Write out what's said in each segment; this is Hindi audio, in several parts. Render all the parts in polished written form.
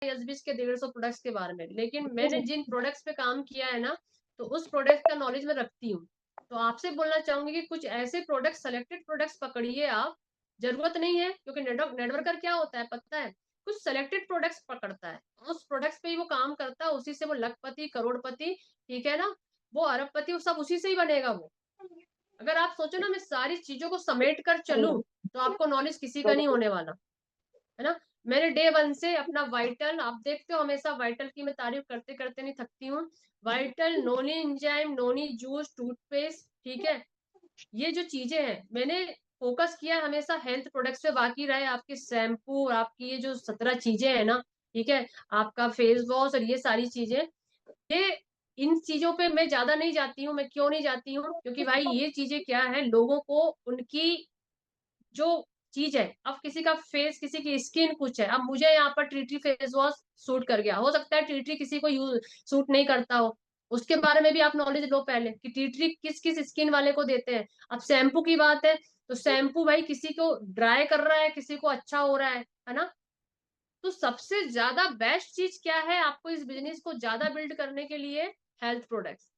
एसबीज के 150 प्रोडक्ट्स के बारे में, लेकिन मैंने जिन प्रोडक्ट्स पे काम किया है ना, तो उस प्रोडक्ट का नॉलेज मैं रखती हूँ। तो आपसे बोलना चाहूंगी कि कुछ ऐसे प्रोडक्ट, सेलेक्टेड प्रोडक्ट्स पकड़िए आप। जरूरत नहीं है, क्योंकि नेटवर्कर क्या होता है पता है, कुछ सेलेक्टेड प्रोडक्ट्स पकड़ता है, उस प्रोडक्ट्स पे ही वो काम करता है, उसी से वो लखपति, करोड़पति, ठीक है ना, वो अरबपति, वो सब उसी से ही बनेगा वो। अगर आप सोचो ना मैं सारी चीजों को समेट कर चलूं, तो आपको नॉलेज किसी का नहीं होने वाला, है ना। मैंने डे वन से अपना वाइटल, आप देखते हो हमेशा वाइटल की मैं तारीफ करते करते नहीं थकती हूँ। वाइटल, नोनी एंजाइम, नोनी जूस, टूथपेस्ट, ठीक है, ये जो चीजें हैं मैंने फोकस किया है हमेशा हेल्थ प्रोडक्ट्स पे। बाकी रहे आपके शैम्पू, आपकी ये जो 17 चीजें हैं ना, ठीक है, आपका फेस वॉश और ये सारी चीजें, ये इन चीजों पे मैं ज्यादा नहीं जाती हूँ। मैं क्यों नहीं जाती हूँ, क्योंकि भाई ये चीजें क्या है, लोगों को उनकी जो चीज है, अब किसी का फेस, किसी की स्किन कुछ है, अब मुझे यहाँ पर ट्री फेस वॉश सूट कर गया, हो सकता है ट्री किसी को यूज सूट नहीं करता हो, उसके बारे में भी आप नॉलेज लो पहले कि ट्री किस किस स्किन वाले को देते हैं। अब शैम्पू की बात है, तो शैम्पू भाई किसी को ड्राई कर रहा है, किसी को अच्छा हो रहा है ना। तो सबसे ज्यादा बेस्ट चीज क्या है आपको इस बिजनेस को ज्यादा बिल्ड करने के लिए, हेल्थ प्रोडक्ट्स।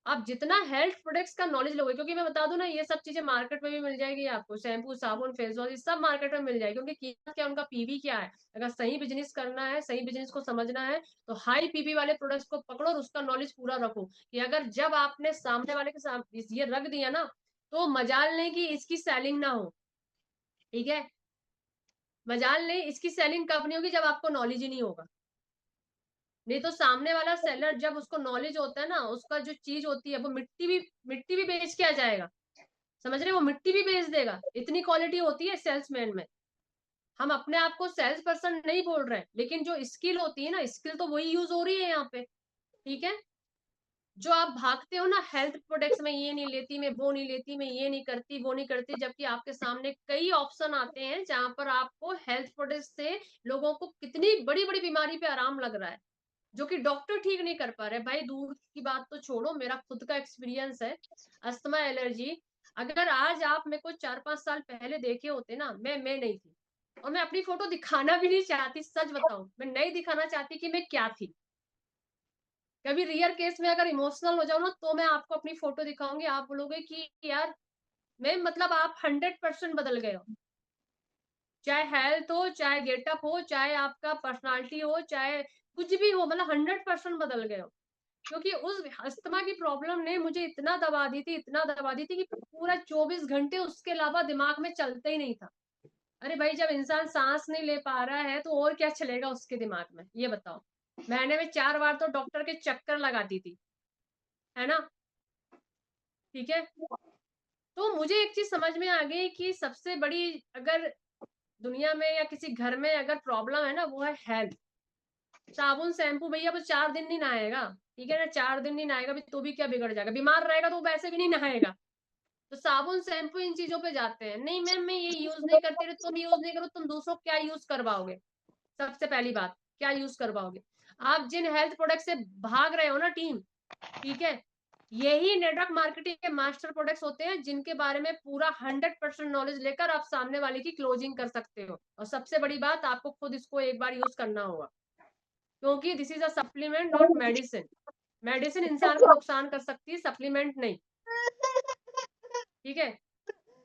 आप जितना हेल्थ प्रोडक्ट्स का नॉलेज लोगे, क्योंकि मैं बता दूं ना, ये सब चीजें मार्केट में भी मिल जाएगी आपको, शैम्पू, साबुन, फेस वॉश, ये सब मार्केट में मिल जाएगी, क्योंकि कीमत क्या, उनका पीवी क्या है। अगर सही बिजनेस करना है, सही बिजनेस को समझना है, तो हाई पीवी वाले प्रोडक्ट्स को पकड़ो और उसका नॉलेज पूरा रखो, कि अगर जब आपने सामने वाले के सामने ये रख दिया ना, तो मजाल नहीं कि इसकी सेलिंग ना हो, ठीक है। मजाल नहीं, इसकी सेलिंग कब नहीं होगी, जब आपको नॉलेज ही नहीं होगा। नहीं तो सामने वाला सेलर जब उसको नॉलेज होता है ना, उसका जो चीज होती है, वो मिट्टी भी बेच के आ जाएगा, समझ रहे, वो मिट्टी भी बेच देगा, इतनी क्वालिटी होती है सेल्समैन में। हम अपने आप को सेल्स पर्सन नहीं बोल रहे हैं, लेकिन जो स्किल होती है ना, स्किल तो वही यूज हो रही है यहाँ पे, ठीक है। जो आप भागते हो ना हेल्थ प्रोडक्ट्स में, ये नहीं लेती मैं, वो नहीं लेती मैं, ये नहीं करती, वो नहीं करती, जबकि आपके सामने कई ऑप्शन आते हैं जहां पर आपको हेल्थ प्रोडक्ट्स से लोगों को कितनी बड़ी बड़ी बीमारी पे आराम लग रहा है, जो कि डॉक्टर ठीक नहीं कर पा रहे। भाई दूर की बात तो छोड़ो, मेरा खुद का एक्सपीरियंस है, अस्थमा, एलर्जी। अगर आज आप मेरे को 4-5 साल पहले देखे होते ना, मैं नहीं थी, और मैं अपनी फोटो दिखाना भी नहीं चाहती, सच बताऊं, मैं नहीं दिखाना चाहती कि मैं क्या थी। कभी रियल केस में अगर इमोशनल हो जाऊं ना, तो मैं आपको अपनी फोटो दिखाऊंगी, आप बोलोगे कि यार मैं, मतलब आप 100% बदल गए हो, चाहे हेल्थ हो, चाहे गेटअप हो, चाहे आपका पर्सनालिटी हो, चाहे कुछ भी हो, मतलब 100% बदल गए हो। क्योंकि उस अस्थमा की प्रॉब्लम ने मुझे इतना दबा दी थी, इतना दबा दी थी, कि पूरा 24 घंटे उसके अलावा दिमाग में चलता ही नहीं था। अरे भाई जब इंसान सांस नहीं ले पा रहा है, तो और क्या चलेगा उसके दिमाग में, ये बताओ। महीने में 4 बार तो डॉक्टर के चक्कर लगाती थी, है ना, ठीक है। तो मुझे एक चीज समझ में आ गई कि सबसे बड़ी, अगर दुनिया में या किसी घर में अगर प्रॉब्लम है ना, वो है हेल्थ। साबुन शैम्पू भैया वो 4 दिन नहीं नहाएगा, ठीक है ना, 4 दिन नहीं नहाएगा भी तो भी क्या बिगड़ जाएगा, बीमार रहेगा तो वैसे भी नहीं नहाएगा। तो साबुन शैम्पू इन चीजों पे जाते हैं, नहीं मैम मैं ये यूज नहीं करती, तुम यूज नहीं करो, तुम दूसरों को क्या यूज करवाओगे। सबसे पहली बात, क्या यूज करवाओगे। आप जिन हेल्थ प्रोडक्ट से भाग रहे हो ना टीम, ठीक है, यही नेटवर्क मार्केटिंग के मास्टर प्रोडक्ट्स होते हैं, जिनके बारे में पूरा 100% नॉलेज लेकर आप सामने वाले की क्लोजिंग कर सकते हो। और सबसे बड़ी बात, आपको खुद इसको एक बार यूज करना होगा, क्योंकि this is a supplement not medicine. Medicine इंसान को नुकसान कर सकती है, सप्लीमेंट नहीं, ठीक है।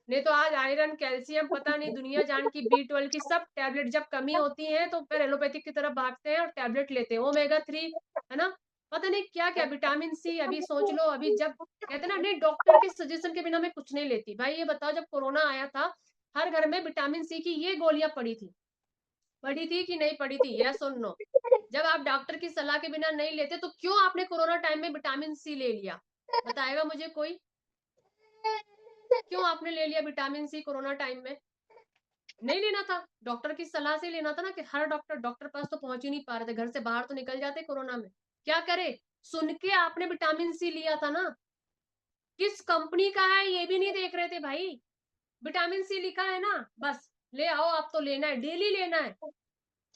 नहीं तो आज आयरन, कैल्शियम, पता नहीं दुनिया जान की, B12 की सब टैबलेट जब कमी होती है तो फिर एलोपैथिक की तरफ भागते हैं और टैबलेट लेते हैं, ओमेगा 3, है ना, पता नहीं क्या क्या, विटामिन सी। अभी सोच लो, अभी जब कहते ना नहीं डॉक्टर के सजेशन के बिना मैं कुछ नहीं लेती, भाई ये बताओ जब कोरोना आया था, हर घर में विटामिन सी की ये गोलियां पड़ी थी कि नहीं पड़ी थी, यस और नो। जब आप डॉक्टर की सलाह के बिना नहीं लेते, तो क्यों आपने कोरोना टाइम में विटामिन सी ले लिया, बताएगा मुझे कोई। क्यों आपने ले लिया विटामिन सी कोरोना टाइम में, नहीं लेना था, डॉक्टर की सलाह से लेना था ना, कि हर डॉक्टर पास तो पहुंच ही नहीं पा रहे थे, घर से बाहर तो निकल जाते कोरोना में, क्या करे, सुन के आपने विटामिन सी लिया था ना। किस कंपनी का है ये भी नहीं देख रहे थे भाई, विटामिन सी लिखा है ना, बस ले आओ, आप तो लेना है, डेली लेना है,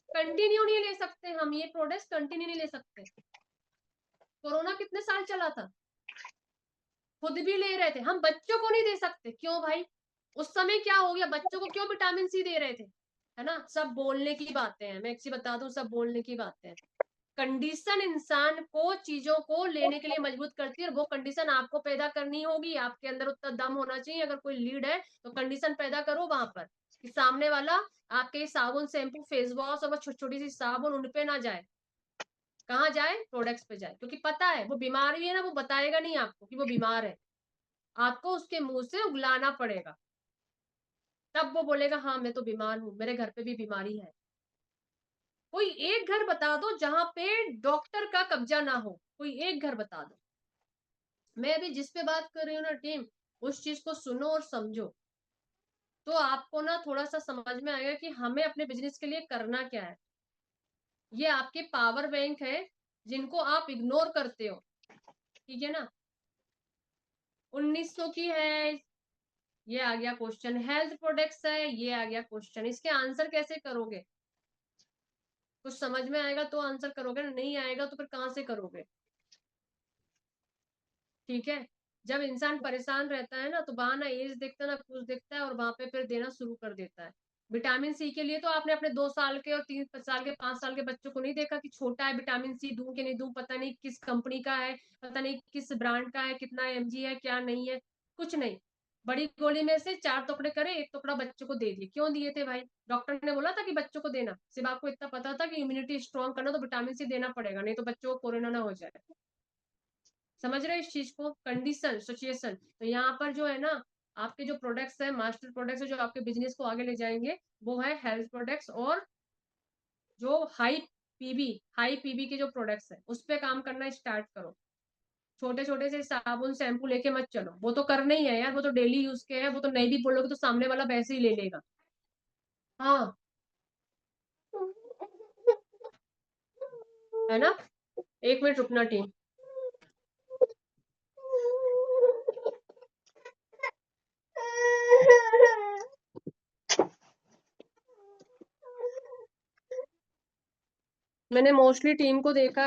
कंटिन्यू नहीं ले सकते हम, ये प्रोडक्ट कंटिन्यू नहीं ले सकते। कोरोना कितने साल चला था, खुद भी ले रहे थे, हम बच्चों को नहीं दे सकते, क्यों भाई, उस समय क्या हो गया, बच्चों को क्यों विटामिन सी दे रहे थे, है ना, सब बोलने की बातें हैं, मैं एक चीज बता दूं, सब बोलने की बातें हैं। कंडीशन इंसान को चीजों को लेने के लिए मजबूत करती है, और वो कंडीशन आपको पैदा करनी होगी। आपके अंदर उतना दम होना चाहिए। अगर कोई लीड है तो कंडीशन पैदा करो वहां पर, कि सामने वाला आपके साबुन, शैम्पू, फेस वॉश और वो छोटी छोटी सी साबुन उन पे ना जाए, कहाँ जाए, प्रोडक्ट्स पे जाए। क्योंकि पता है वो बीमार भी है ना, वो बताएगा नहीं आपको कि वो बीमार है, आपको उसके मुंह से उगलाना पड़ेगा, तब वो बोलेगा हाँ मैं तो बीमार हूँ, मेरे घर पे भी बीमारी है। कोई एक घर बता दो जहां पे डॉक्टर का कब्जा ना हो, कोई एक घर बता दो। मैं अभी जिस पे बात कर रही हूँ ना टीम, उस चीज को सुनो और समझो, तो आपको ना थोड़ा सा समझ में आएगा कि हमें अपने बिजनेस के लिए करना क्या है। ये आपके पावर बैंक है जिनको आप इग्नोर करते हो, ठीक है ना। 1900 की है, ये आ गया क्वेश्चन। हेल्थ प्रोडक्ट्स है, ये आ गया क्वेश्चन। इसके आंसर कैसे करोगे? कुछ समझ में आएगा तो आंसर करोगे ना, नहीं आएगा तो फिर कहाँ से करोगे? ठीक है। जब इंसान परेशान रहता है ना, तो वहां ना एज देखता है ना कुछ देखता है, और वहां पे फिर देना शुरू कर देता है। विटामिन सी के लिए तो आपने अपने 2 साल के और 3 साल के 5 साल के बच्चों को नहीं देखा कि छोटा है, विटामिन सी दूं कि नहीं दूं, पता नहीं किस कंपनी का है, पता नहीं किस ब्रांड का है, कितना एमजी है, क्या नहीं है, कुछ नहीं। बड़ी गोली में से 4 टुकड़े करे, एक टुकड़ा बच्चों को दे दिए। क्यों दिए थे भाई? डॉक्टर ने बोला था कि बच्चों को देना? सिर्फ आपको इतना पता था कि इम्यूनिटी स्ट्रांग करना तो विटामिन सी देना पड़ेगा, नहीं तो बच्चों को कोरोना ना हो जाए। समझ रहे इस चीज को? Condition, situation. तो यहाँ पर जो है ना, आपके जो प्रोडक्ट्स है, मास्टर प्रोडक्ट्स है जो आपके बिजनेस को आगे ले जाएंगे, वो है हेल्थ प्रोडक्ट्स, और जो हाई पीबी के जो प्रोडक्ट्स है उस पे काम करना स्टार्ट करो। छोटे छोटे से साबुन शैम्पू लेके मत चलो, वो तो करना ही है यार, वो तो डेली यूज के है, वो तो नहीं भी बोलोगे तो सामने वाला वैसे ही ले लेगा। हाँ, है ना। 1 मिनट रुकना टीम। मैंने मोस्टली टीम को देखा